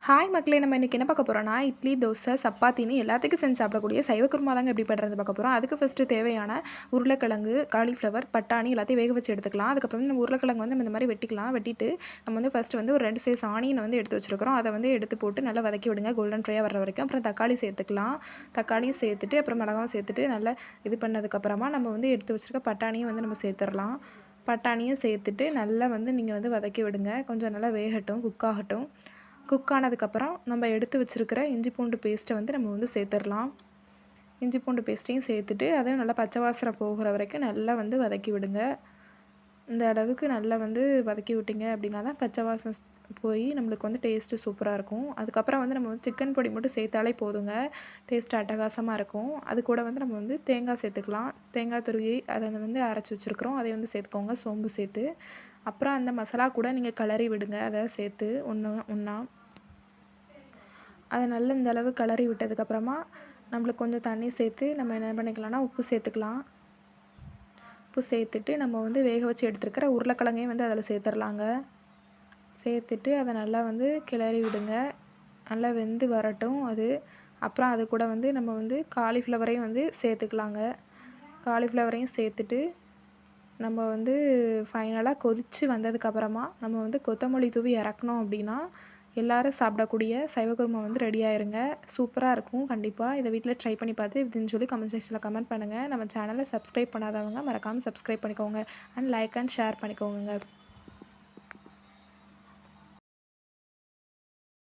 Hi மக்களே! நம்ம இன்னைக்கு என்ன பார்க்க போறோம்னா, இட்லி, தோசை, சப்பாத்தின்னு எல்லாத்துக்கும் செஞ்சு சாப்பிடக்கூடிய சைவ குருமா தாங்க எப்படி பண்ணுறது பார்க்க போறோம். அதுக்கு ஃபர்ஸ்ட்டு தேவையான உருளைக்கிழங்கு, காலிஃப்ளவர், பட்டாணி எல்லாத்தையும் வேக வச்சு எடுத்துக்கலாம். அதுக்கப்புறம் நம்ம உருளைக்கிழங்கு வந்து நம்ம இந்த மாதிரி வெட்டிக்கலாம். வெட்டிட்டு நம்ம வந்து ஃபர்ஸ்ட்டு வந்து ஒரு 2 சைஸ் ஆனியன் வந்து எடுத்து வச்சுருக்கிறோம். அதை வந்து எடுத்து போட்டு நல்லா வதக்கி விடுங்க கோல்டன் ஃப்ரையாக வர வரைக்கும். அப்புறம் தக்காளி சேர்த்துக்கலாம். தக்காளியும் சேர்த்துட்டு அப்புறம் மிளகாவும் சேர்த்துட்டு நல்லா இது பண்ணதுக்கப்புறமா நம்ம வந்து எடுத்து வச்சுருக்க பட்டாணியும் வந்து நம்ம சேர்த்துடலாம். பட்டாணியும் சேர்த்துட்டு நல்லா வந்து நீங்கள் வந்து வதக்கி விடுங்க. கொஞ்சம் நல்லா வேகட்டும், குக் ஆகட்டும். குக் ஆனதுக்கப்புறம் நம்ம எடுத்து வச்சுருக்கிற இஞ்சி பூண்டு பேஸ்ட்டை வந்து நம்ம வந்து சேர்த்துடலாம். இஞ்சி பூண்டு பேஸ்ட்டையும் சேர்த்துட்டு அதையும் நல்லா பச்சை வாசனை போகிற வரைக்கும் நல்லா வந்து வதக்கி விடுங்க. இந்த அளவுக்கு நல்லா வந்து வதக்கி விட்டிங்க அப்படின்னா தான் பச்சை வாசனை போய் நம்மளுக்கு வந்து டேஸ்ட்டு சூப்பராக இருக்கும். அதுக்கப்புறம் வந்து நம்ம வந்து சிக்கன் பொடி மட்டும் சேர்த்தாலே போதுங்க. டேஸ்ட்டு அட்டகாசமாக இருக்கும். அது கூட வந்து நம்ம வந்து தேங்காய் சேர்த்துக்கலாம். தேங்காய் துருவி அதை வந்து அரைச்சி வச்சுருக்குறோம். அதை வந்து சேர்த்துக்கோங்க சோம்பு சேர்த்து. அப்புறம் அந்த மசாலா கூட நீங்கள் கிளறி விடுங்க அதை சேர்த்து ஒன்றா. அதை நல்லா இந்த அளவு கிளறி விட்டதுக்கப்புறமா நம்மளுக்கு கொஞ்சம் தண்ணி சேர்த்து நம்ம என்ன பண்ணிக்கலாம்னா உப்பு சேர்த்துக்கலாம். உப்பு சேர்த்துட்டு நம்ம வந்து வேக வச்சு எடுத்துருக்கிற உருளைக்கிழங்கையும் வந்து அதில் சேர்த்துடலாங்க. சேர்த்துட்டு அதை நல்லா வந்து கிளறி விடுங்க. நல்லா வெந்து வரட்டும் அது. அப்புறம் அது கூட வந்து நம்ம வந்து காலிஃப்ளவரையும் வந்து சேர்த்துக்கலாங்க. காலிஃப்ளவரையும் சேர்த்துட்டு நம்ம வந்து ஃபைனலாக கொதித்து வந்ததுக்கப்புறமா நம்ம வந்து கொத்தமல்லி தூவி இறக்குனோம் அப்படின்னா எல்லாரும் சாப்பிடக்கூடிய சைவ குருமா வந்து ரெடி ஆயிருங்க. சூப்பராக இருக்கும். கண்டிப்பாக இதை வீட்டில் ட்ரை பண்ணி பார்த்து எப்படின்னு சொல்லி கமெண்ட் செக்ஷனில் கமெண்ட் பண்ணுங்கள். நம்ம சேனலை சப்ஸ்கிரைப் பண்ணாதவங்க மறக்காமல் சப்ஸ்கிரைப் பண்ணிக்கோங்க. அண்ட் லைக் அண்ட் ஷேர் பண்ணிக்கோங்க.